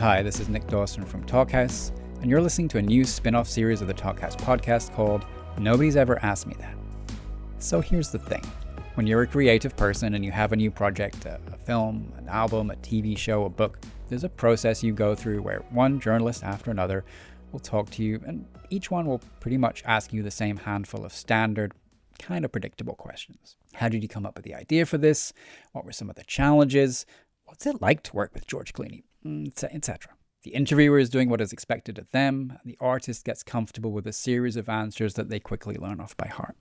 Hi, this is Nick Dawson from Talkhouse, and you're listening to a new spin-off series of the Talkhouse Podcast called Nobody's Ever Asked Me That. So here's the thing. When you're a creative person and you have a new project, a film, an album, a TV show, a book, there's a process you go through where one journalist after another will talk to you, and each one will pretty much ask you the same handful of standard, kind of predictable questions. How did you come up with the idea for this? What were some of the challenges? What's it like to work with George Clooney? Etc. The interviewer is doing what is expected of them, and the artist gets comfortable with a series of answers that they quickly learn off by heart.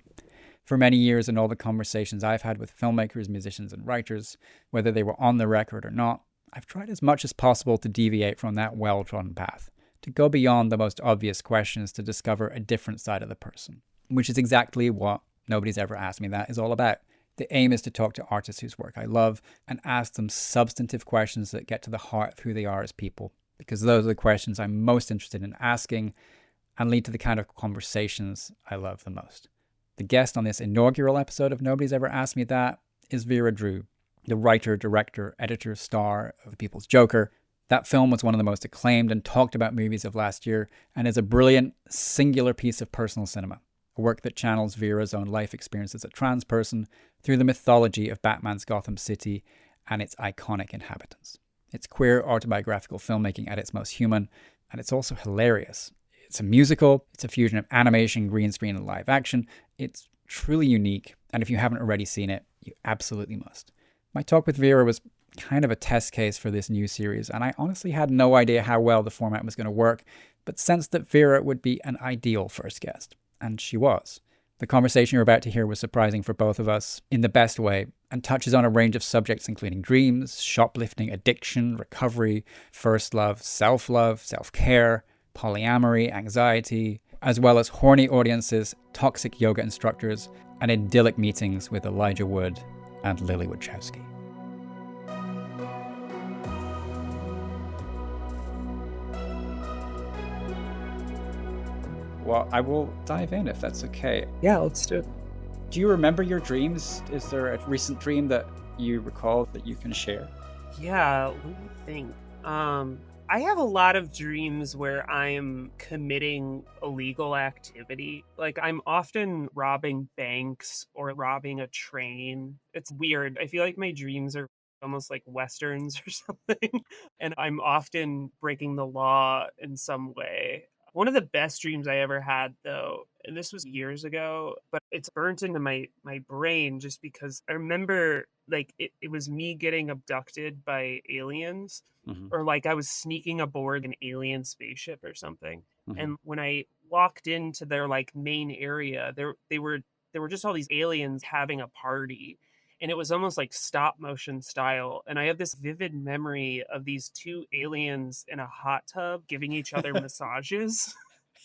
For many years, in all the conversations I've had with filmmakers, musicians, and writers, whether they were on the record or not, I've tried as much as possible to deviate from that well-trodden path, to go beyond the most obvious questions to discover a different side of the person, which is exactly what Nobody's Ever Asked Me That is all about. The aim is to talk to artists whose work I love and ask them substantive questions that get to the heart of who they are as people, because those are the questions I'm most interested in asking and lead to the kind of conversations I love the most. The guest on this inaugural episode of Nobody's Ever Asked Me That is Vera Drew, the writer, director, editor, star of The People's Joker. That film was one of the most acclaimed and talked about movies of last year and is a brilliant, singular piece of personal cinema. A work that channels Vera's own life experience as a trans person through the mythology of Batman's Gotham City and its iconic inhabitants. It's queer autobiographical filmmaking at its most human, and it's also hilarious. It's a musical, it's a fusion of animation, green screen, and live action. It's truly unique, and if you haven't already seen it, you absolutely must. My talk with Vera was kind of a test case for this new series, and I honestly had no idea how well the format was going to work, but sensed that Vera would be an ideal first guest. And she was. The conversation you're about to hear was surprising for both of us in the best way and touches on a range of subjects including dreams, shoplifting, addiction, recovery, first love, self-care, polyamory, anxiety, as well as horny audiences, toxic yoga instructors, and idyllic meetings with Elijah Wood and Lilly Wachowski. Well, I will dive in if that's okay. Yeah, let's do it. Do you remember your dreams? Is there a recent dream that you recall that you can share? Yeah, let me think. I have a lot of dreams where I'm committing illegal activity. Like I'm often robbing banks or robbing a train. It's weird. I feel like my dreams are almost like Westerns or something. And I'm often breaking the law in some way. One of the best dreams I ever had, though, and this was years ago, but it's burnt into my brain just because I remember like it was me getting abducted by aliens, or like I was sneaking aboard an alien spaceship or something. And when I walked into their like main area, there were just all these aliens having a party. And it was almost like stop motion style. And I have this vivid memory of these two aliens in a hot tub giving each other massages.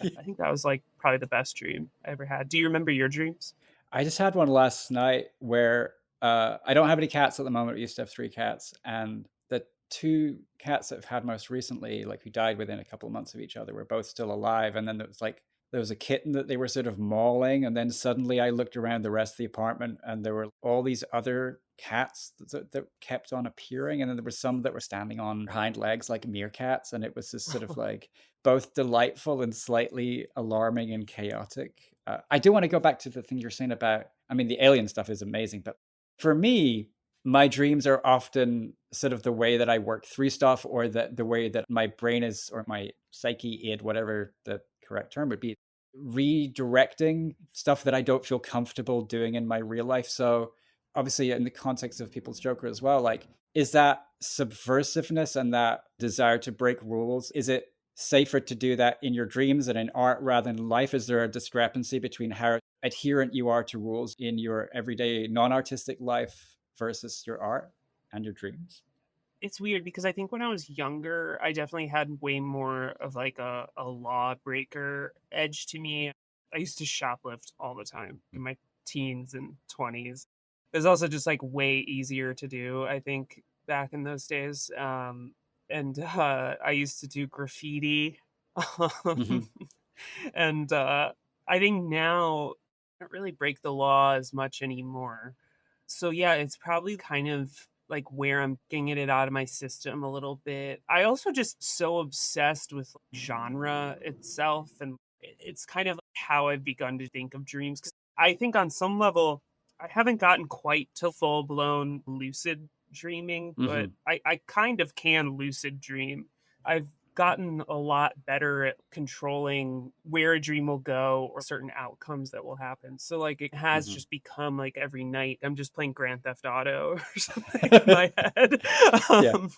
I think that was like probably the best dream I ever had. Do you remember your dreams? I just had one last night where I don't have any cats at the moment. We used to have 3 cats. And the 2 cats that I've had most recently, like who died within a couple of months of each other, were both still alive. And then there was a kitten that they were sort of mauling, and then suddenly I looked around the rest of the apartment and there were all these other cats that kept on appearing, and then there were some that were standing on hind legs like meerkats, and it was just sort of like both delightful and slightly alarming and chaotic. I do want to go back to the thing you're saying about, I mean, the alien stuff is amazing, but for me, my dreams are often sort of the way that I work through stuff, or the way that my brain is, or my psyche, whatever the correct term would be, redirecting stuff that I don't feel comfortable doing in my real life. So obviously in the context of People's Joker as well, like, is that subversiveness and that desire to break rules, is it safer to do that in your dreams and in art rather than life? Is there a discrepancy between how adherent you are to rules in your everyday non-artistic life versus your art and your dreams? It's weird because I think when I was younger, I definitely had way more of like a lawbreaker edge to me. I used to shoplift all the time in my teens and 20s. It was also just like way easier to do, I think, back in those days. I used to do graffiti. Mm-hmm. And I think now I don't really break the law as much anymore. So yeah, it's probably kind of like where I'm getting it out of my system a little bit. I also just so obsessed with genre itself, and it's kind of how I've begun to think of dreams. 'Cause I think on some level, I haven't gotten quite to full blown lucid dreaming, but I kind of can lucid dream. I've gotten a lot better at controlling where a dream will go or certain outcomes that will happen. So like it has just become like every night I'm just playing Grand Theft Auto or something in my head. Yeah. Um,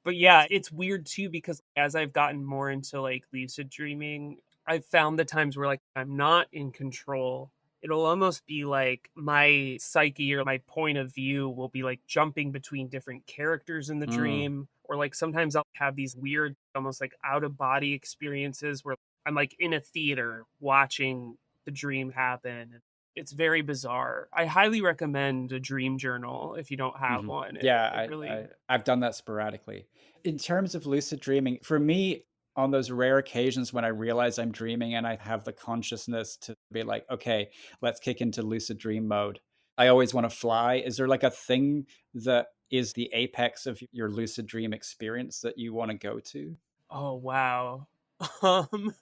but yeah, it's weird too because as I've gotten more into like lucid dreaming, I've found the times where like I'm not in control. It'll almost be like my psyche or my point of view will be like jumping between different characters in the dream. Or like sometimes I'll have these weird, almost like out of body experiences where I'm like in a theater watching the dream happen. It's very bizarre. I highly recommend a dream journal if you don't have one. Yeah, It really, I've done that sporadically. In terms of lucid dreaming, for me, on those rare occasions when I realize I'm dreaming and I have the consciousness to be like, okay, let's kick into lucid dream mode, I always want to fly. Is there like a thing that is the apex of your lucid dream experience that you want to go to? oh wow. Um,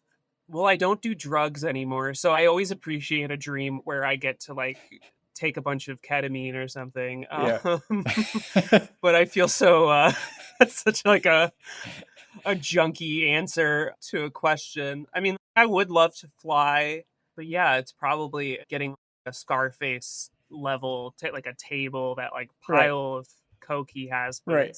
well, I don't do drugs anymore, so I always appreciate a dream where I get to like take a bunch of ketamine or something. Yeah. But I feel so that's such like a junky answer to a question. I mean, I would love to fly, but yeah, it's probably getting a Scarface level, like a table, that like Right. pile of coke he has, but Right.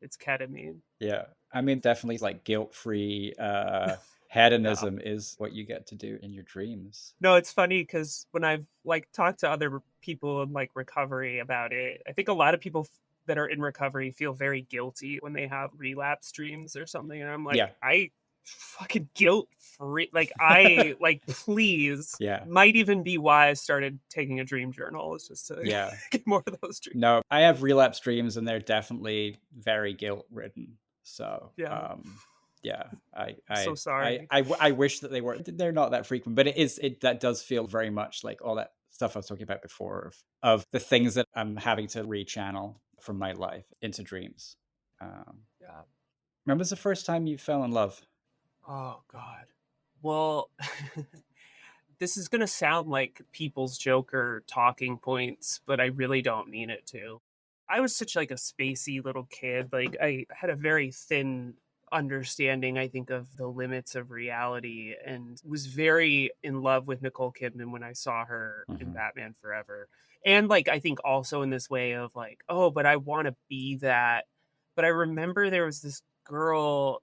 it's ketamine. Yeah. I mean, definitely like guilt-free Yeah. hedonism is what you get to do in your dreams. No, it's funny because when I've like talked to other people in like recovery about it, I think a lot of people that are in recovery feel very guilty when they have relapse dreams or something, and I'm like, Yeah. I fucking guilt free, like I like please. Yeah. Might even be why I started taking a dream journal, is just to Yeah. get more of those dreams. No, I have relapse dreams and they're definitely very guilt-ridden. So, Yeah, yeah, I'm so sorry. I wish that they were. They're not that frequent, but that does feel very much like all that stuff I was talking about before of the things that I'm having to rechannel from my life into dreams. Yeah. When was the first time you fell in love? Oh God. Well, this is gonna sound like people's Joker talking points, but I really don't mean it to. I was such like a spacey little kid. Like I had a very thin understanding, I think, of the limits of reality, and was very in love with Nicole Kidman when I saw her in Batman Forever. And like I think also in this way of like, oh, but I want to be that. But I remember there was this girl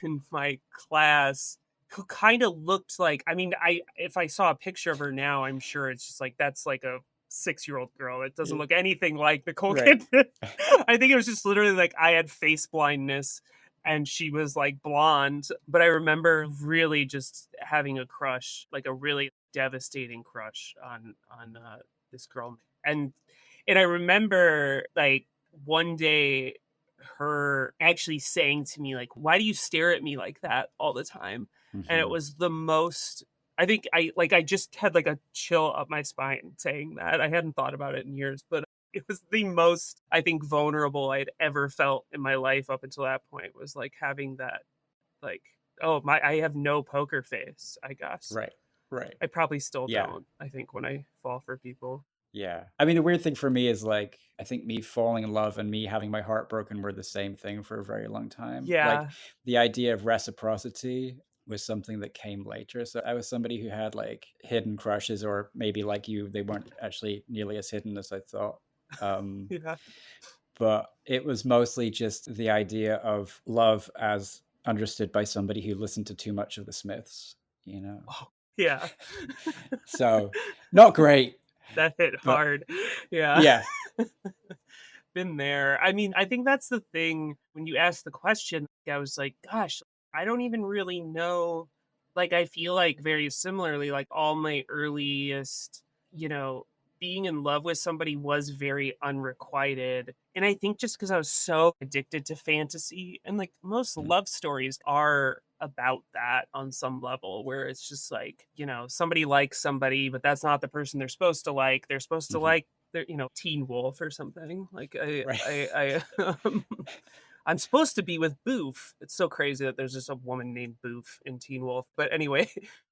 in my class who kind of looked like, I mean, I if I saw a picture of her now, I'm sure it's just like that's like a 6-year-old girl. It doesn't look anything like Nicole Right. Kidman. I think it was just literally like I had face blindness and she was like blonde. But I remember really just having a crush, like a really devastating crush on this girl. And I remember like one day her actually saying to me like, why do you stare at me like that all the time? And it was the most, I think I just had like a chill up my spine saying that. I hadn't thought about it in years, but it was the most, I think, vulnerable I'd ever felt in my life up until that point, was like having that, like, oh my, I have no poker face, I guess. Right. Right. I probably still Yeah. don't, I think, when I fall for people. Yeah. I mean, the weird thing for me is like, I think me falling in love and me having my heart broken were the same thing for a very long time. Like Yeah. the idea of reciprocity was something that came later. So I was somebody who had like hidden crushes, or maybe like you, they weren't actually nearly as hidden as I thought. Yeah. But it was mostly just the idea of love as understood by somebody who listened to too much of the Smiths, you know? Oh, yeah. So not great, That hit but hard. Yeah. yeah. Been there. I mean, I think that's the thing. When you asked the question, I was like, gosh, I don't even really know. Like, I feel like very similarly, like all my earliest, being in love with somebody was very unrequited. And I think just because I was so addicted to fantasy, and like most love stories are about that on some level, where it's just like, somebody likes somebody, but that's not the person they're supposed to like. They're supposed to like they're, Teen Wolf or something. Like Right. I'm supposed to be with Boof. It's so crazy that there's just a woman named Boof in Teen Wolf. But anyway,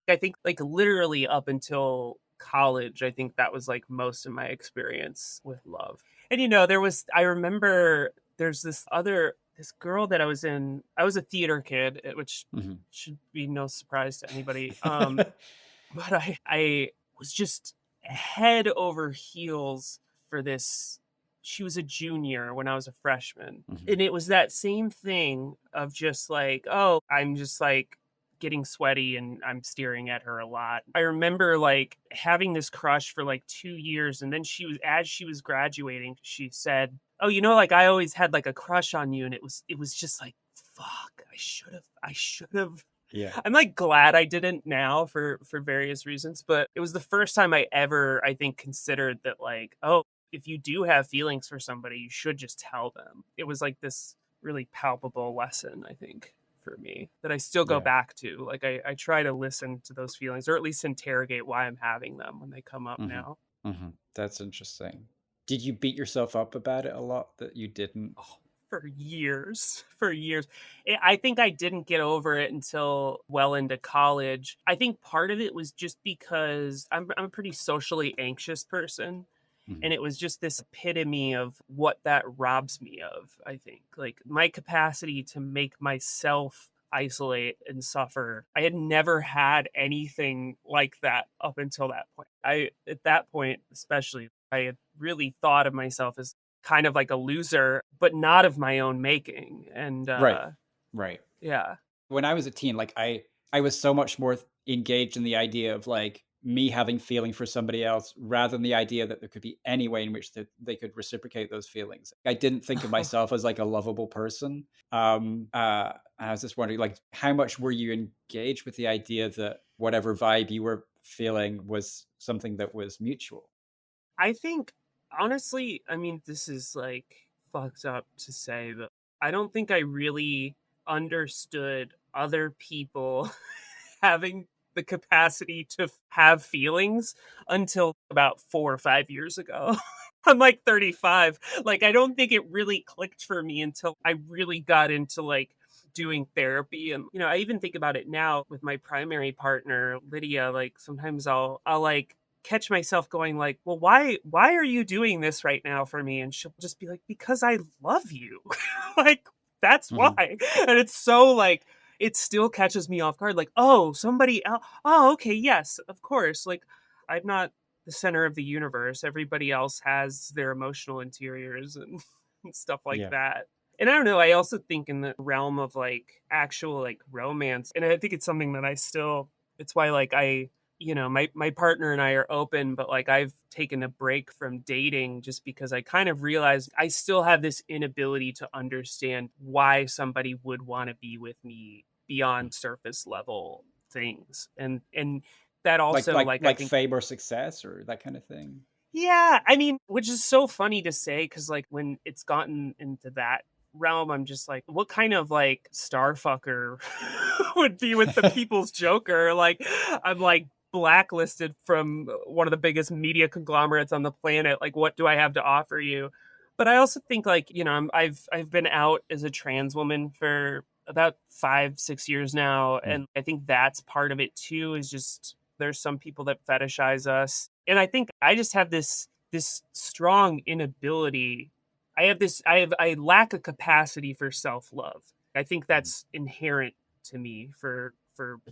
I think like literally up until college, I think that was like most of my experience with love. And I remember there's this girl that I was a theater kid, which Mhm. should be no surprise to anybody. But I was just head over heels for this. She was a junior when I was a freshman. Mhm. And it was that same thing of just like, oh, I'm just like getting sweaty and I'm staring at her a lot. I remember like having this crush for like 2 years. And then as she was graduating, she said, oh, like I always had like a crush on you. And it was just like, fuck, I should have. Yeah. I'm like glad I didn't now for various reasons, but it was the first time I ever, I think, considered that like, oh, if you do have feelings for somebody, you should just tell them. It was like this really palpable lesson, I think, for me that I still go Yeah. back to. Like I try to listen to those feelings or at least interrogate why I'm having them when they come up now. That's interesting. Did you beat yourself up about it a lot that you didn't? Oh, for years. I think I didn't get over it until well into college. I think part of it was just because I'm a pretty socially anxious person. Mhm. And it was just this epitome of what that robs me of, I think. Like my capacity to make myself isolate and suffer. I had never had anything like that up until that point. At that point, especially, I had really thought of myself as kind of like a loser, but not of my own making. And Right. yeah. When I was a teen, like I was so much more engaged in the idea of like me having feeling for somebody else rather than the idea that there could be any way in which they could reciprocate those feelings. I didn't think of myself as like a lovable person. I was just wondering, like, how much were you engaged with the idea that whatever vibe you were feeling was something that was mutual? I think, honestly, I mean, this is like fucked up to say, but I don't think I really understood other people having the capacity to have feelings until about 4 or 5 years ago. I'm like 35. Like, I don't think it really clicked for me until I really got into like doing therapy. And, I even think about it now with my primary partner, Lydia. Like, sometimes I'll like, catch myself going like, well, why are you doing this right now for me? And she'll just be like, because I love you. Like, that's Mhm. why. And it's so like, it still catches me off guard. Like, oh, somebody else. Oh, okay. Yes, of course. Like, I'm not the center of the universe. Everybody else has their emotional interiors and, and stuff like Yeah. that. And I don't know. I also think in the realm of like actual like romance, and I think it's something that it's why like my partner and I are open, but like I've taken a break from dating just because I kind of realized I still have this inability to understand why somebody would want to be with me beyond surface level things. And that Like also like like I like think fame or success or that kind of thing. yeah, I mean, which is so funny to say because like when it's gotten into that realm, I'm just like, what kind of like star fucker would be with the people's joker? Like, I'm like blacklisted from one of the biggest media conglomerates on the planet. Like, what do I have to offer you? But I also think like I've been out as a trans woman for about 5-6 years now, Mm. and I think that's part of it too. Is just there's some people that fetishize us, and I think I just have this strong inability. I lack a capacity for self-love. I think that's inherent to me for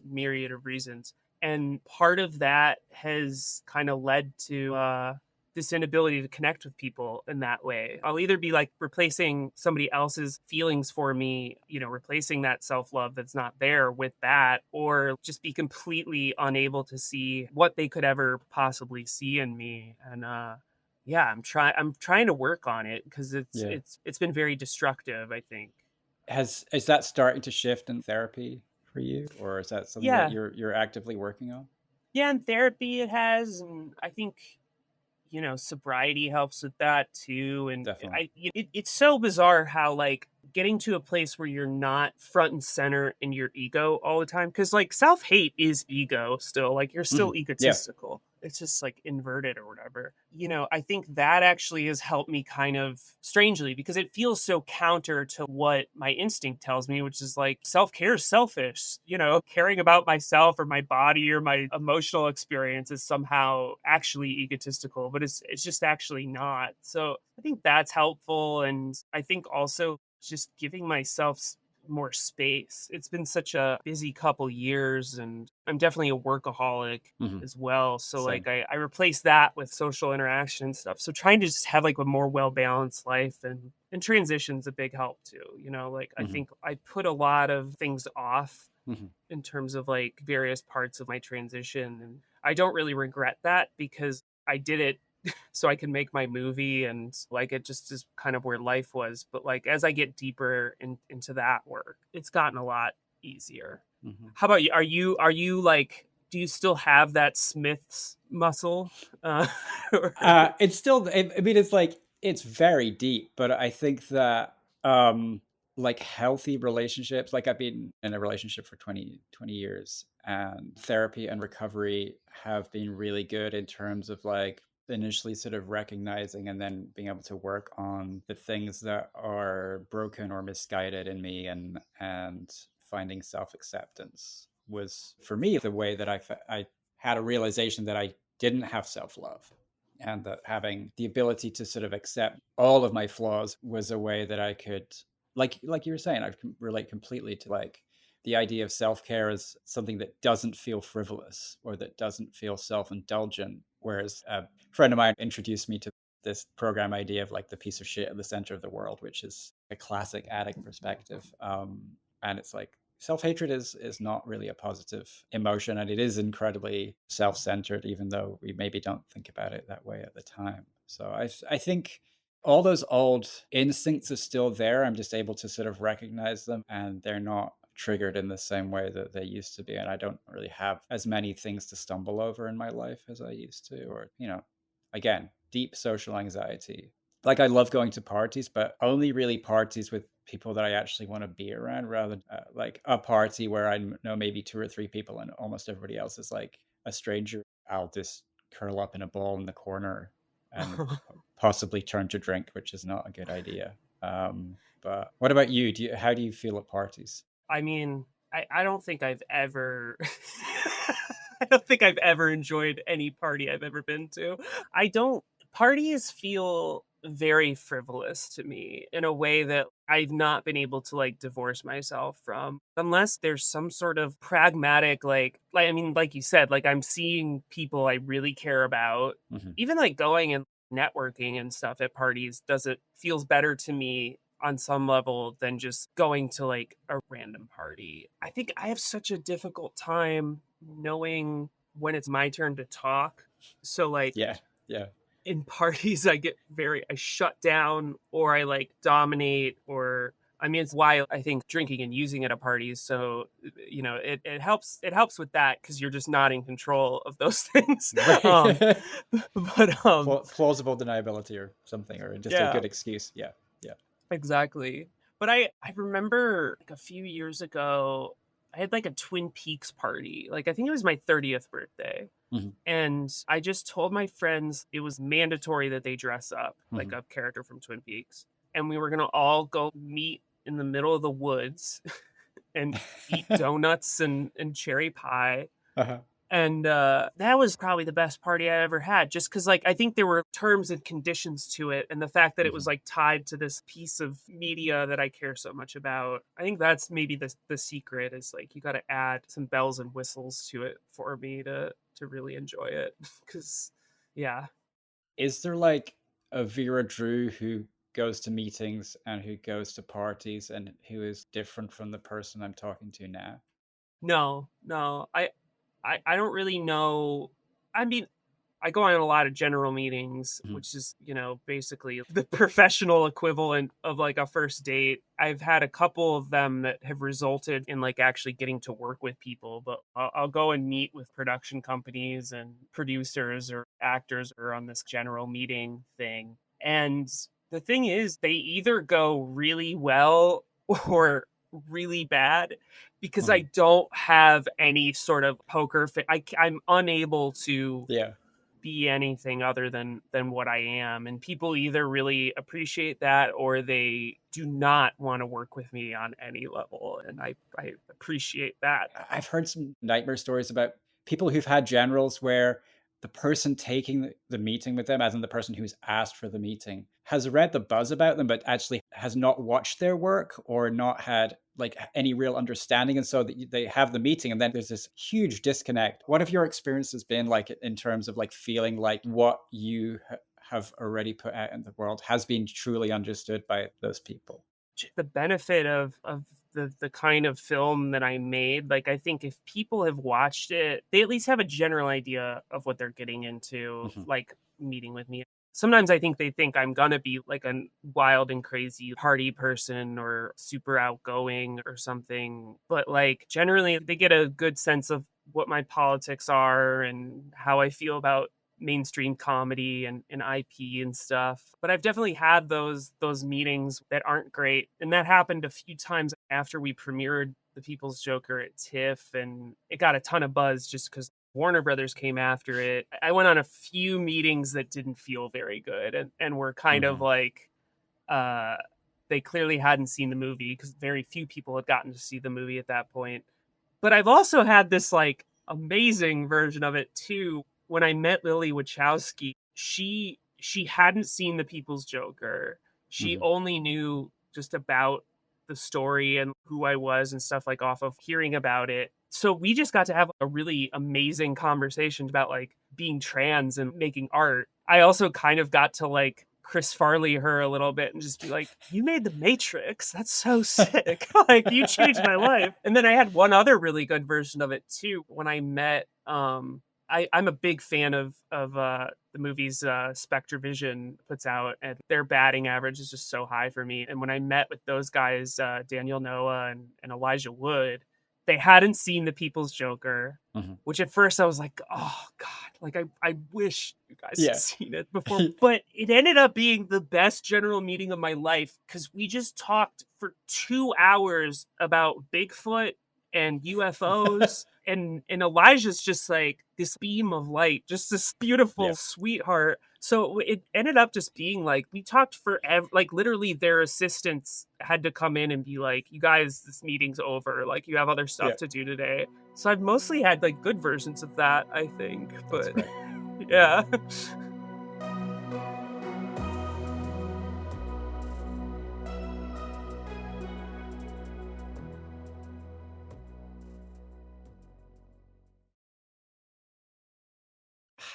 myriad of reasons. And part of that has kind of led to this inability to connect with people in that way. I'll either be like replacing somebody else's feelings for me, replacing that self love that's not there with that, or just be completely unable to see what they could ever possibly see in me. And yeah, I'm trying to work on it because Yeah. it's been very destructive, I think. Is that starting to shift in therapy for you, or is that something that Yeah. you're actively working on? Yeah, in therapy it has, and I think sobriety helps with that too. And Definitely. it's so bizarre how like getting to a place where you're not front and center in your ego all the time, because like self-hate is ego still, like you're still Yeah. egotistical. it's just like inverted or whatever. I think that actually has helped me kind of strangely, because it feels so counter to what my instinct tells me, which is like self-care is selfish. Caring about myself or my body or my emotional experience is somehow actually egotistical, but it's just actually not. So I think that's helpful. And I think also just giving myself more space. It's been such a busy couple years, and I'm definitely a workaholic Hmm. as well. So Same. like I replace that with social interaction and stuff. So trying to just have like a more well-balanced life, and transition's a big help too. Like I Hmm. think I put a lot of things off Hmm. in terms of like various parts of my transition, and I don't really regret that because I did it so I can make my movie, and like it just is kind of where life was. But like as I get deeper into that work, it's gotten a lot easier. Hmm. How about you? Are you like, do you still have that Smith's muscle? Uh, or- It's still, I mean, it's like, it's very deep, but I think that, um, like healthy relationships, like I've been in a relationship for 20 years, and therapy and recovery have been really good in terms of like initially sort of recognizing and then being able to work on the things that are broken or misguided in me, and finding self-acceptance was for me the way that I had a realization that I didn't have self-love, and that having the ability to sort of accept all of my flaws was a way that I could, like you were saying, I can relate completely to like the idea of self-care as something that doesn't feel frivolous or that doesn't feel self-indulgent. Whereas a friend of mine introduced me to this program idea of like the piece of shit at the center of the world, which is a classic addict perspective. And it's like self-hatred is not really a positive emotion, and it is incredibly self-centered, even though we maybe don't think about it that way at the time. So I think all those old instincts are still there. I'm just able to sort of recognize them, and they're not triggered in the same way that they used to be. And I don't really have as many things to stumble over in my life as I used to. Or, again, deep social anxiety. Like I love going to parties, but only really parties with people that I actually want to be around, rather than like a party where I know maybe two or three people and almost everybody else is like a stranger. I'll just curl up in a ball in the corner and possibly turn to drink, which is not a good idea. But what about you? How do you feel at parties? I mean, I don't think I've ever I don't think I've ever enjoyed any party I've ever been to. I don't Parties feel very frivolous to me in a way that I've not been able to like divorce myself from, unless there's some sort of pragmatic like I mean, like you said, like I'm seeing people I really care about. Hmm. Even like going and networking and stuff at parties does it feels better to me on some level than just going to like a random party. I think I have such a difficult time knowing when it's my turn to talk. So like Yeah, yeah. in parties I shut down, or I like dominate, or I mean it's why I think drinking and using at a party is so it helps with that, because you're just not in control of those things. Right. But Plausible deniability or something, or just a yeah, good excuse. Yeah, yeah. exactly. But I remember like a few years ago, I had like a Twin Peaks party. Like I think it was my 30th birthday. Hmm. And I just told my friends it was mandatory that they dress up like Hmm. a character from Twin Peaks. And we were going to all go meet in the middle of the woods and eat donuts and cherry pie. Uh-huh. And that was probably the best party I ever had, just because like I think there were terms and conditions to it, and the fact that it was Hmm. like tied to this piece of media that I care so much about. I think that's maybe the secret, is like you got to add some bells and whistles to it for me to really enjoy it. Because yeah. Is there like a Vera Drew who goes to meetings and who goes to parties and who is different from the person I'm talking to now? No, no, I don't really know. I mean, I go on a lot of general meetings, Mhm. which is, basically the professional equivalent of like a first date. I've had a couple of them that have resulted in like actually getting to work with people, but I'll go and meet with production companies and producers or actors or on this general meeting thing. And the thing is, they either go really well or really bad, because I Mhm. don't have any sort of I'm unable to Yeah. be anything other than what I am. And people either really appreciate that or they do not want to work with me on any level. And I appreciate that. I've heard some nightmare stories about people who've had generals where the person taking the meeting with them, as in the person who's asked for the meeting, has read the buzz about them, but actually has not watched their work or not had like any real understanding. And so that they have the meeting and then there's this huge disconnect. What have your experiences been like in terms of like feeling like what you have already put out in the world has been truly understood by those people? The benefit of the kind of film that I made, like I think if people have watched it, they at least have a general idea of what they're getting into, like meeting with me. Sometimes I think I'm gonna be like a wild and crazy party person or super outgoing or something. But like generally they get a good sense of what my politics are and how I feel about mainstream comedy and IP and stuff. But I've definitely had those meetings that aren't great. And that happened a few times after we premiered The People's Joker at TIFF, and it got a ton of buzz just because Warner Brothers came after it. I went on a few meetings that didn't feel very good and were kind of like they clearly hadn't seen the movie because very few people had gotten to see the movie at that point. But I've also had this like amazing version of it too. When I met Lilly Wachowski, she hadn't seen The People's Joker. She only knew just about the story and who I was and stuff like off of hearing about it. So we just got to have a really amazing conversation about like being trans and making art. I also kind of got to like Chris Farley her a little bit and just be like, you made The Matrix. That's so sick. Like you changed my life. And then I had one other really good version of it too. When I met, I'm a big fan of the movies Spectrovision puts out, and their batting average is just so high for me. And when I met with those guys, Daniel Noah and Elijah Wood, they hadn't seen The People's Joker, which at first I was like, oh God, like I wish you guys had seen it before. But it ended up being the best general meeting of my life because we just talked for 2 hours about Bigfoot and UFOs. And Elijah's just like this beam of light, just this beautiful sweetheart. So it ended up just being like, we talked forever, like literally their assistants had to come in and be like, you guys, this meeting's over. Like you have other stuff to do today. So I've mostly had like good versions of that, I think. But yeah.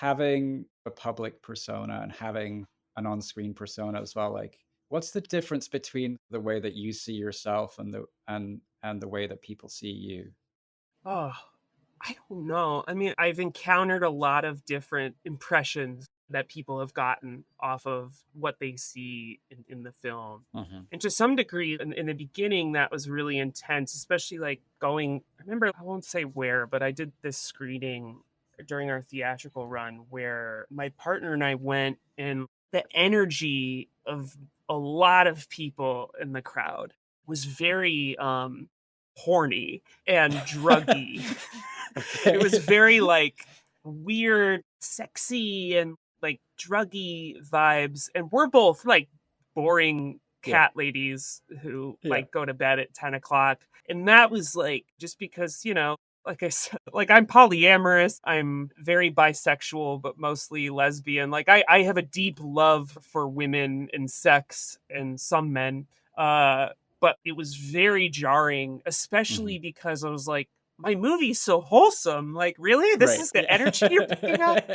Having a public persona and having an on-screen persona as well, like what's the difference between the way that you see yourself and the way that people see you? Oh, I don't know. I mean, I've encountered a lot of different impressions that people have gotten off of what they see in the film. And to some degree, in the beginning, that was really intense, especially like I remember, I won't say where, but I did this screening during our theatrical run where my partner and I went, and the energy of a lot of people in the crowd was very horny and druggy. It was very like weird, sexy, and like druggy vibes. And we're both like boring cat ladies who like go to bed at 10 o'clock. And that was like, just because, like I said, like I'm polyamorous, I'm very bisexual, but mostly lesbian. Like I have a deep love for women and sex and some men. But it was very jarring, especially because I was like, my movie's so wholesome. Like, really? This is the energy you're picking up?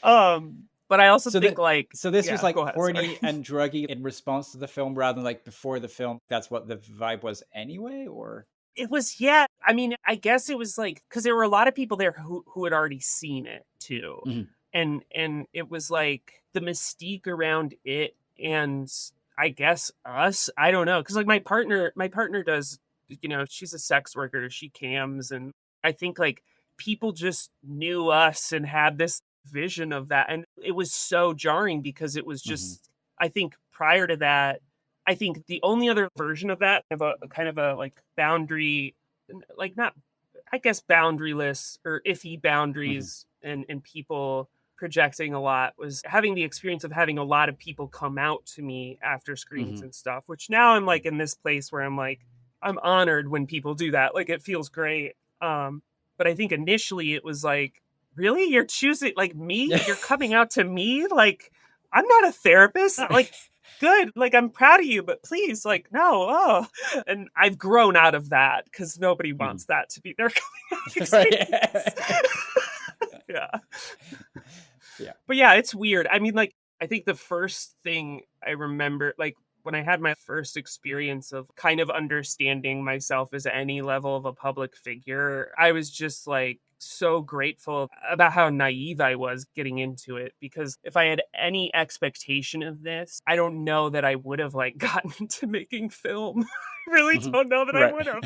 But I also think so this was like horny and druggy in response to the film rather than like before the film. That's what the vibe was anyway, or? It was, I mean, I guess it was like, because there were a lot of people there who had already seen it too. And it was like the mystique around it and I guess us, I don't know. Cause like my partner does, she's a sex worker, she cams. And I think like people just knew us and had this vision of that. And it was so jarring because it was just, I think prior to that, I think the only other version of that, of a kind of a like boundary, like not, I guess boundaryless or iffy boundaries and people projecting a lot was having the experience of having a lot of people come out to me after screens and stuff, which now I'm like in this place where I'm like, I'm honored when people do that. Like, it feels great. But I think initially it was like, really? You're choosing like me? You're coming out to me? Like, I'm not a therapist. Like, good. Like, I'm proud of you, but please, like, no. Oh, and I've grown out of that because nobody wants that to be their coming out experience. Yeah. Yeah. But yeah, it's weird. I mean, like, I think the first thing I remember, like, when I had my first experience of kind of understanding myself as any level of a public figure, I was just like so grateful about how naive I was getting into it. Because if I had any expectation of this, I don't know that I would have like gotten into making film. I really don't know that I would have.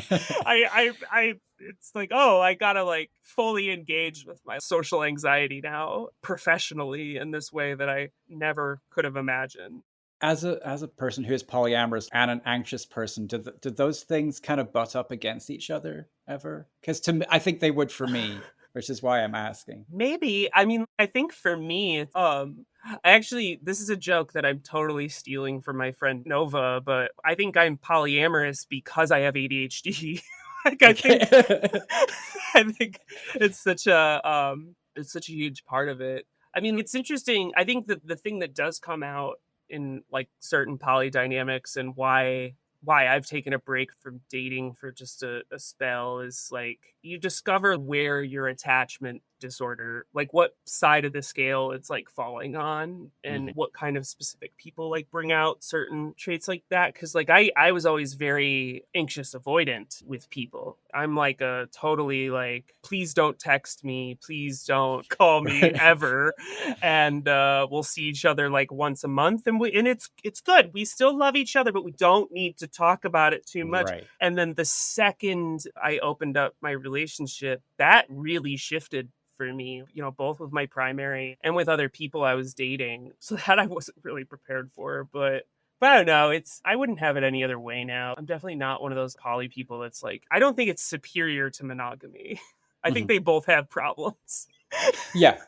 It's like, oh, I gotta like fully engage with my social anxiety now professionally in this way that I never could have imagined. As a person who is polyamorous and an anxious person, do those things kind of butt up against each other ever? Because to me, I think they would for me, which is why I'm asking. Maybe. I mean, I think for me, this is a joke that I'm totally stealing from my friend Nova, but I think I'm polyamorous because I have ADHD. Like, I think I think it's such a huge part of it. I mean, it's interesting. I think that the thing that does come out in like certain poly dynamics and why I've taken a break from dating for just a spell is like you discover where your attachment disorder, like what side of the scale it's like falling on, and what kind of specific people like bring out certain traits like that. Cause like I was always very anxious avoidant with people. I'm like a totally like, please don't text me, please don't call me ever. And we'll see each other like once a month, and it's good. We still love each other, but we don't need to talk about it too much. Right. And then the second I opened up my relationship, that really shifted for me, you know, both with my primary and with other people I was dating. So that I wasn't really prepared for, but I don't know. I wouldn't have it any other way now. I'm definitely not one of those poly people that's like, I don't think it's superior to monogamy. I think they both have problems. Yeah.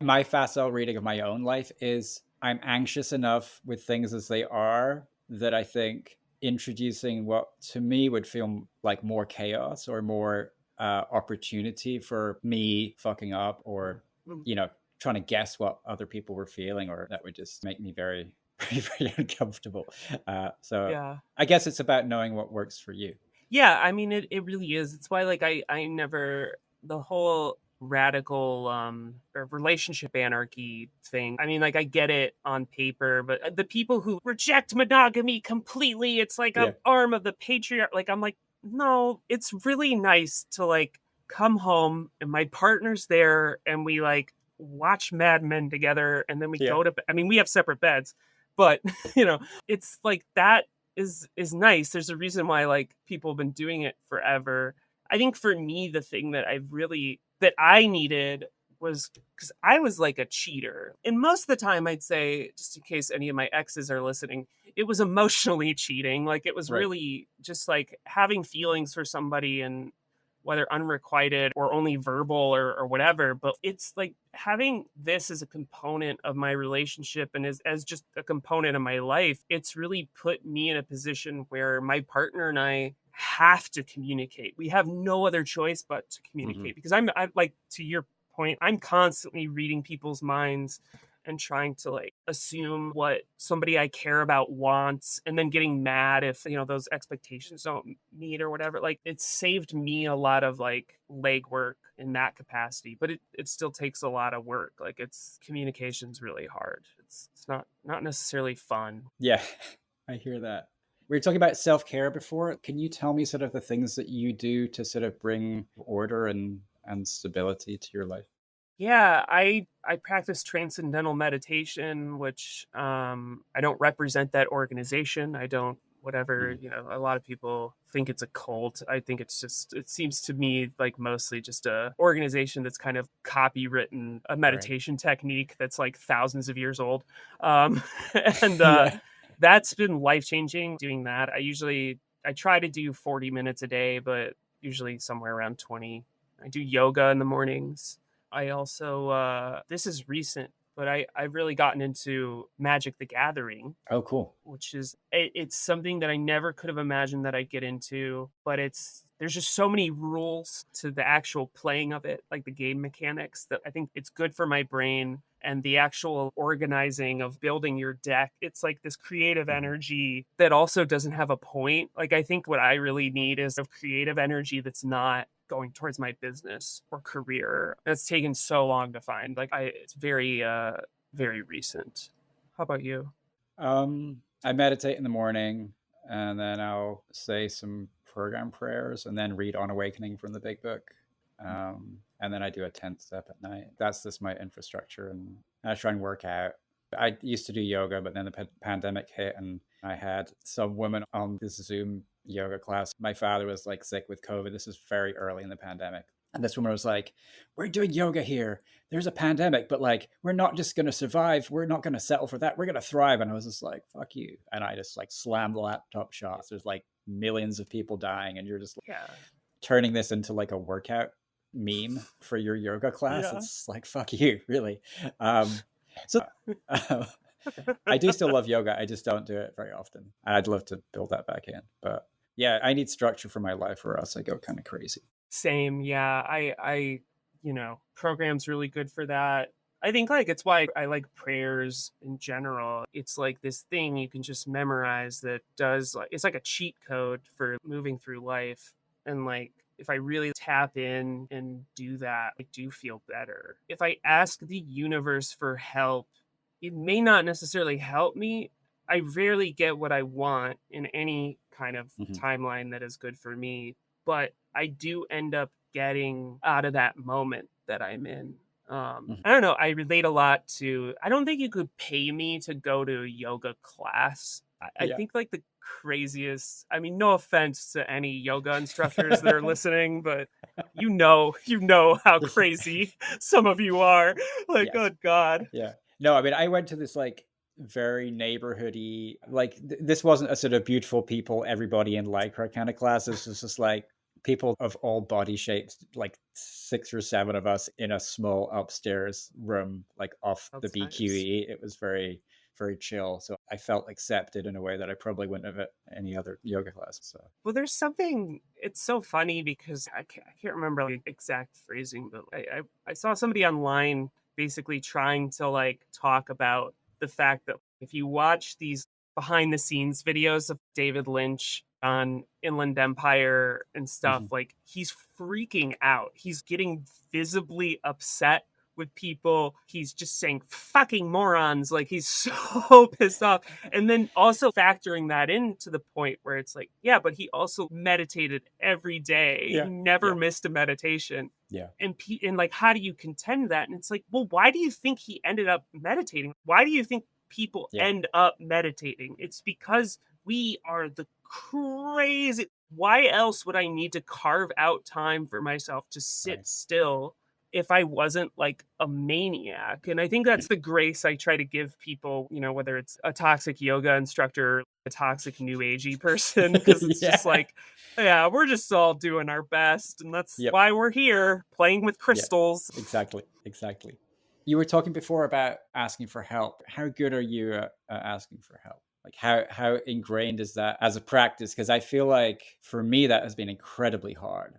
My facile reading of my own life is I'm anxious enough with things as they are that I think introducing what to me would feel like more chaos or more opportunity for me fucking up or, you know, trying to guess what other people were feeling, or that would just make me very, very, very uncomfortable. So yeah. I guess it's about knowing what works for you. Yeah, I mean, it really is. It's why, like, I never, the whole radical or relationship anarchy thing. I mean, like, I get it on paper, but the people who reject monogamy completely, it's like an arm of the patriarch. Like, I'm like, no, it's really nice to like come home and my partner's there and we like watch Mad Men together and then we go to bed. I mean, we have separate beds, but you know, it's like that is nice. There's a reason why like people have been doing it forever. I think for me, the thing that I needed was because I was like a cheater. And most of the time I'd say, just in case any of my exes are listening, it was emotionally cheating. Like it was really just like having feelings for somebody, and whether unrequited or only verbal or whatever. But it's like having this as a component of my relationship and as just a component of my life, it's really put me in a position where my partner and I have to communicate. We have no other choice but to communicate, because I'm like, to your point, I'm constantly reading people's minds and trying to like assume what somebody I care about wants, and then getting mad if, you know, those expectations don't meet or whatever. Like, it's saved me a lot of like legwork in that capacity, but it still takes a lot of work. Like, communication's really hard. It's not necessarily fun. Yeah, I hear that. We were talking about self-care before. Can you tell me sort of the things that you do to sort of bring order and stability to your life? Yeah, I practice transcendental meditation, which I don't represent that organization. I don't, whatever, you know, a lot of people think it's a cult. I think it seems to me like mostly just a organization that's kind of copywritten a meditation technique that's like thousands of years old. And that's been life-changing doing that. I try to do 40 minutes a day, but usually somewhere around 20. I do yoga in the mornings. I also, this is recent, but I've really gotten into Magic the Gathering, Oh, cool. which is it's something that I never could have imagined that I'd get into, but there's just so many rules to the actual playing of it, like the game mechanics, that I think it's good for my brain, and the actual organizing of building your deck. It's like this creative energy that also doesn't have a point. Like, I think what I really need is a creative energy that's not going towards my business or career. That's taken so long to find. Like, it's very very recent. How about you? I meditate in the morning, and then I'll say some program prayers and then read On Awakening from the Big Book. And then I do a 10th step at night. That's just my infrastructure. And I try and work out. I used to do yoga, but then the pandemic hit and I had some women on this Zoom yoga class. My father was like sick with COVID. This is very early in the pandemic. And this woman was like, we're doing yoga here. There's a pandemic, but like, we're not just going to survive. We're not going to settle for that. We're going to thrive. And I was just like, fuck you. And I just like slammed the laptop shut. There's like millions of people dying. And you're just turning this into like a workout meme for your yoga class. Yeah. It's like, fuck you, really. So I do still love yoga. I just don't do it very often. I'd love to build that back in. But yeah, I need structure for my life or else I go kind of crazy. Same. Yeah. I program's really good for that. I think like it's why I like prayers in general. It's like this thing you can just memorize that does like, it's like a cheat code for moving through life. And like, if I really tap in and do that, I do feel better. If I ask the universe for help, it may not necessarily help me. I rarely get what I want in any kind of timeline that is good for me, but I do end up getting out of that moment that I'm in. I don't know. I relate a lot to, I don't think you could pay me to go to a yoga class. I think like the craziest, I mean, no offense to any yoga instructors that are listening, but you know how crazy some of you are. Like, good God. Yeah. No, I mean, I went to this like very neighborhoody, like this wasn't a sort of beautiful people, everybody in Lycra kind of class. This was just like people of all body shapes, like 6 or 7 of us in a small upstairs room, like off the BQE. Nice. It was very, very chill. So I felt accepted in a way that I probably wouldn't have at any other yoga class. So, well, there's something, it's so funny because I can't remember the exact phrasing, but I saw somebody online basically trying to like talk about the fact that if you watch these behind the scenes videos of David Lynch on Inland Empire and stuff, like he's freaking out. He's getting visibly upset with people. He's just saying fucking morons. Like he's so pissed off. And then also factoring that into the point where it's like, yeah, but he also meditated every day. Yeah. He never missed a meditation. Yeah. And like, how do you contend that? And it's like, well, why do you think he ended up meditating? Why do you think people end up meditating? It's because we are the crazy. Why else would I need to carve out time for myself to sit still if I wasn't like a maniac? And I think that's the grace I try to give people, you know, whether it's a toxic yoga instructor, a toxic new agey person, because it's just like, yeah, we're just all doing our best. And that's why we're here playing with crystals. Exactly. You were talking before about asking for help. How good are you at asking for help? Like how ingrained is that as a practice? Because I feel like for me, that has been incredibly hard.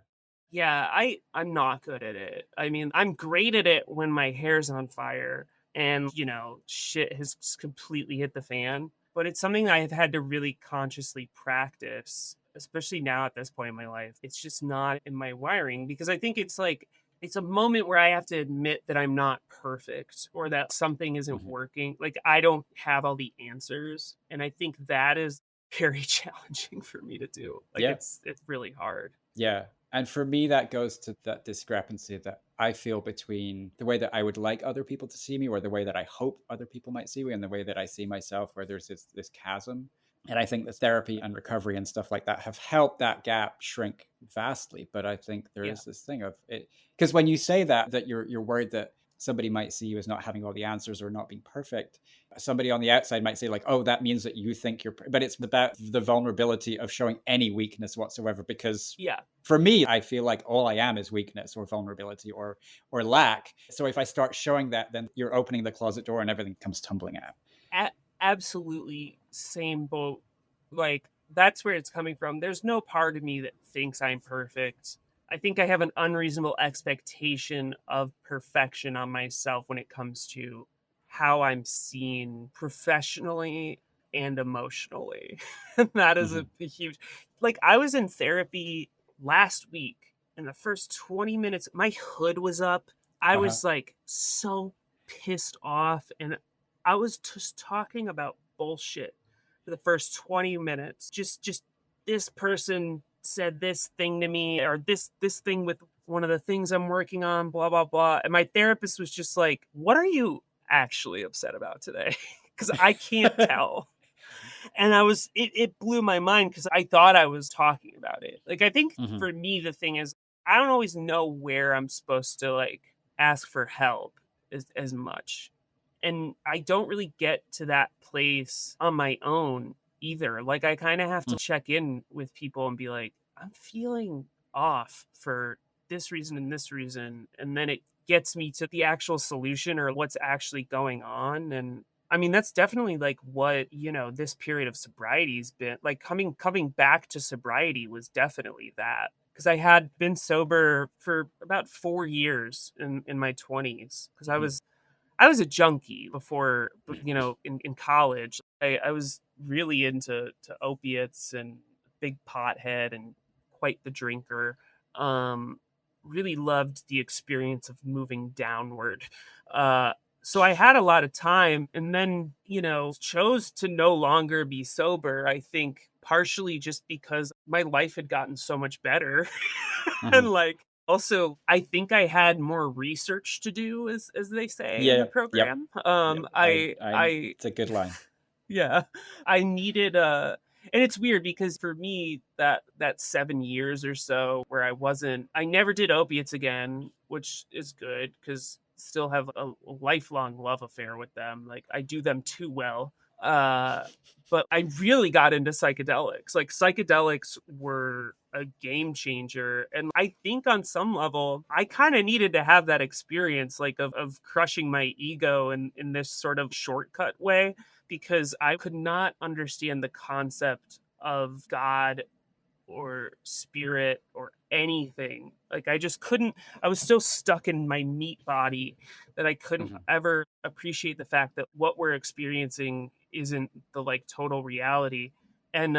Yeah, I'm not good at it. I mean, I'm great at it when my hair's on fire and, you know, shit has completely hit the fan. But it's something I have had to really consciously practice, especially now at this point in my life. It's just not in my wiring because I think it's like, it's a moment where I have to admit that I'm not perfect or that something isn't working. Like I don't have all the answers. And I think that is very challenging for me to do. Like it's really hard. Yeah. And for me, that goes to that discrepancy that I feel between the way that I would like other people to see me or the way that I hope other people might see me and the way that I see myself, where there's this chasm. And I think the therapy and recovery and stuff like that have helped that gap shrink vastly. But I think there is this thing of it, because when you say that you're worried that Somebody might see you as not having all the answers or not being perfect. Somebody on the outside might say like, oh, that means that you think but it's about the vulnerability of showing any weakness whatsoever. Because for me, I feel like all I am is weakness or vulnerability or lack. So if I start showing that, then you're opening the closet door and everything comes tumbling out. Absolutely same boat. Like, that's where it's coming from. There's no part of me that thinks I'm perfect. I think I have an unreasonable expectation of perfection on myself when it comes to how I'm seen professionally and emotionally. And that is a huge, like, I was in therapy last week. In the first 20 minutes, my hood was up. I was like so pissed off, and I was just talking about bullshit for the first 20 minutes. Just this person said this thing to me, or this thing with one of the things I'm working on, blah blah blah. And my therapist was just like, "What are you actually upset about today?" Because I can't tell. And it blew my mind because I thought I was talking about it. Like, I think for me, the thing is, I don't always know where I'm supposed to like ask for help as much. And I don't really get to that place on my own either. Like, I kind of have to check in with people and be like, I'm feeling off for this reason and this reason. And then it gets me to the actual solution or what's actually going on. And I mean, that's definitely like what, this period of sobriety's been like. Coming back to sobriety was definitely that. Because I had been sober for about 4 years in my 20s. Because I was a junkie before, in college. I was really into opiates and big pothead and quite the drinker. Really loved the experience of moving downward. So I had a lot of time, and then, chose to no longer be sober. I think partially just because my life had gotten so much better. And like, also, I think I had more research to do, as they say in the program. It's a good line. Yeah, I needed and it's weird because for me, that 7 years or so where I never did opiates again, which is good because still have a lifelong love affair with them. Like, I do them too well. But I really got into psychedelics. Like, psychedelics were a game changer. And I think on some level, I kind of needed to have that experience, like of crushing my ego in this sort of shortcut way, because I could not understand the concept of God or spirit or anything. Like, I just couldn't. I was so stuck in my meat body that I couldn't ever appreciate the fact that what we're experiencing isn't the like total reality. And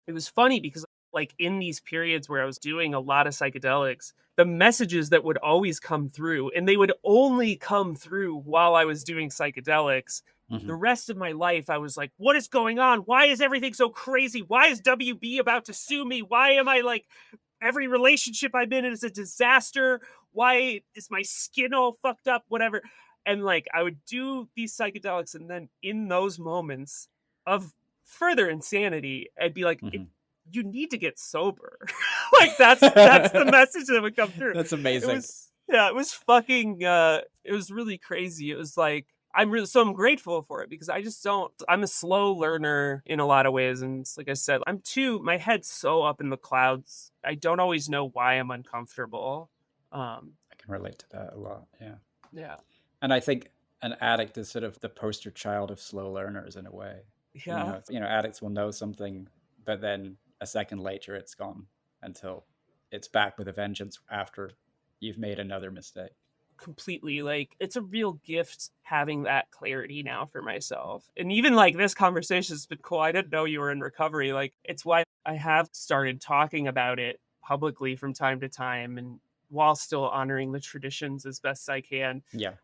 it was funny because like in these periods where I was doing a lot of psychedelics, the messages that would always come through, and they would only come through while I was doing psychedelics. The rest of my life, I was like, what is going on? Why is everything so crazy? Why is WB about to sue me? Why am I like, every relationship I'm in is a disaster? Why is my skin all fucked up? Whatever. And like, I would do these psychedelics, and then in those moments of further insanity, I'd be like, you need to get sober. Like, that's the message that would come through. That's amazing. It was fucking, it was really crazy. It was like, I'm grateful for it because I'm a slow learner in a lot of ways. And like I said, my head's so up in the clouds. I don't always know why I'm uncomfortable. I can relate to that a lot. Yeah. Yeah. And I think an addict is sort of the poster child of slow learners in a way. Yeah. Addicts will know something, but then a second later it's gone until it's back with a vengeance after you've made another mistake. Completely. Like, it's a real gift having that clarity now for myself. And even like this conversation has been cool. I didn't know you were in recovery. Like, it's why I have started talking about it publicly from time to time, and while still honoring the traditions as best I can. Yeah,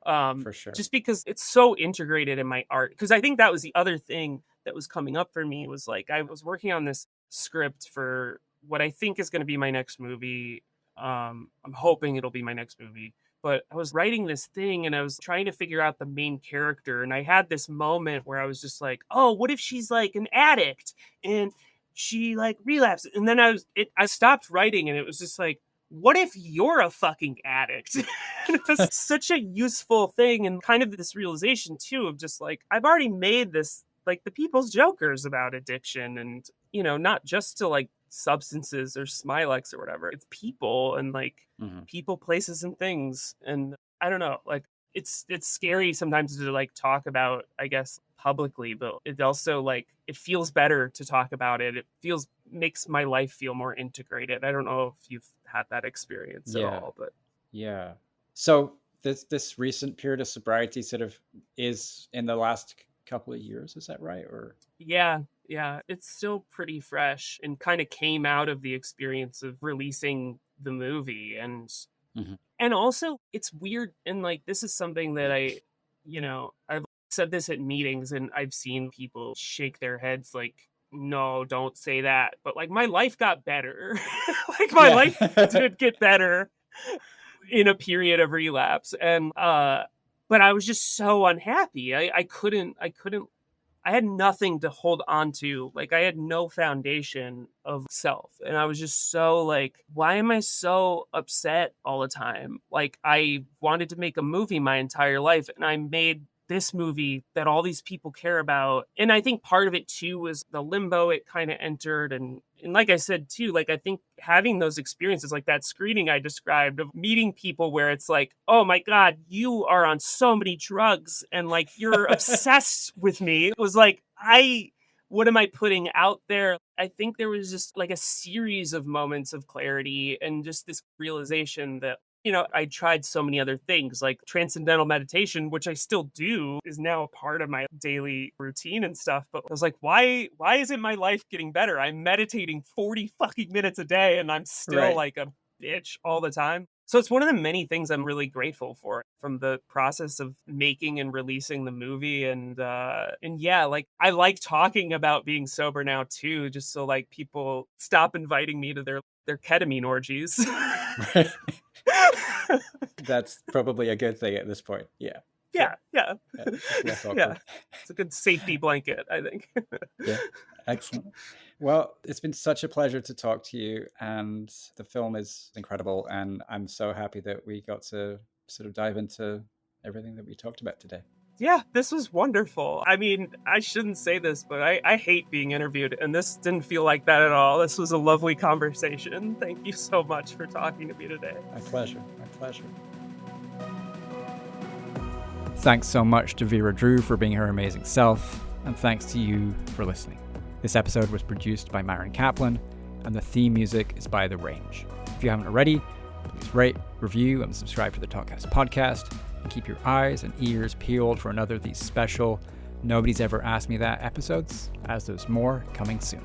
for sure. Just because it's so integrated in my art. Because I think that was the other thing that was coming up for me, was like, I was working on this script for what I think is going to be my next movie. I'm hoping it'll be my next movie. But I was writing this thing and I was trying to figure out the main character. And I had this moment where I was just like, oh, what if she's like an addict and she like relapses? And then I stopped writing, and it was just like, what if you're a fucking addict? It was such a useful thing, and kind of this realization too of just like, I've already made this, like, the people's jokers about addiction, and, you know, not just to like substances or Smilex or whatever. It's people, and like people, places, and things. And I don't know, like, it's scary sometimes to like talk about, I guess, publicly, but it also, like, it feels better to talk about it. It makes my life feel more integrated. I don't know if you've had that experience at all, but yeah. So this recent period of sobriety sort of is in the last couple of years, is that right? Or yeah, it's still pretty fresh, and kind of came out of the experience of releasing the movie. And also it's weird, and like, this is something that I've said this at meetings, and I've seen people shake their heads like, no, don't say that, but like, my life got better. Like, my life did get better in a period of relapse, and but I was just so unhappy. I couldn't, I had nothing to hold on to. Like, I had no foundation of self. And I was just so like, why am I so upset all the time? Like, I wanted to make a movie my entire life, and I made this movie that all these people care about. And I think part of it too was the limbo it kind of entered. And like I said too, like, I think having those experiences, like that screening I described of meeting people where it's like, oh my God, you are on so many drugs and like, you're obsessed with me. It was like, what am I putting out there? I think there was just like a series of moments of clarity, and just this realization that, you know, I tried so many other things, like transcendental meditation, which I still do, is now a part of my daily routine and stuff. But I was like, why isn't my life getting better? I'm meditating 40 fucking minutes a day, and I'm still like a bitch all the time. So it's one of the many things I'm really grateful for from the process of making and releasing the movie. And yeah, like, I like talking about being sober now too, just so like people stop inviting me to their ketamine orgies. That's probably a good thing at this point. Yeah. It's a good safety blanket, I think. Yeah, excellent. Well, it's been such a pleasure to talk to you, and the film is incredible, and I'm so happy that we got to sort of dive into everything that we talked about today. Yeah, this was wonderful. I mean, I shouldn't say this, but I hate being interviewed, and this didn't feel like that at all. This was a lovely conversation. Thank you so much for talking to me today. My pleasure. Thanks so much to Vera Drew for being her amazing self, and thanks to you for listening. This episode was produced by Myron Kaplan, and the theme music is by The Range. If you haven't already, please rate, review, and subscribe to the Talkhouse Podcast, and keep your eyes and ears peeled for another of these special Nobody's Ever Asked Me That episodes, as there's more coming soon.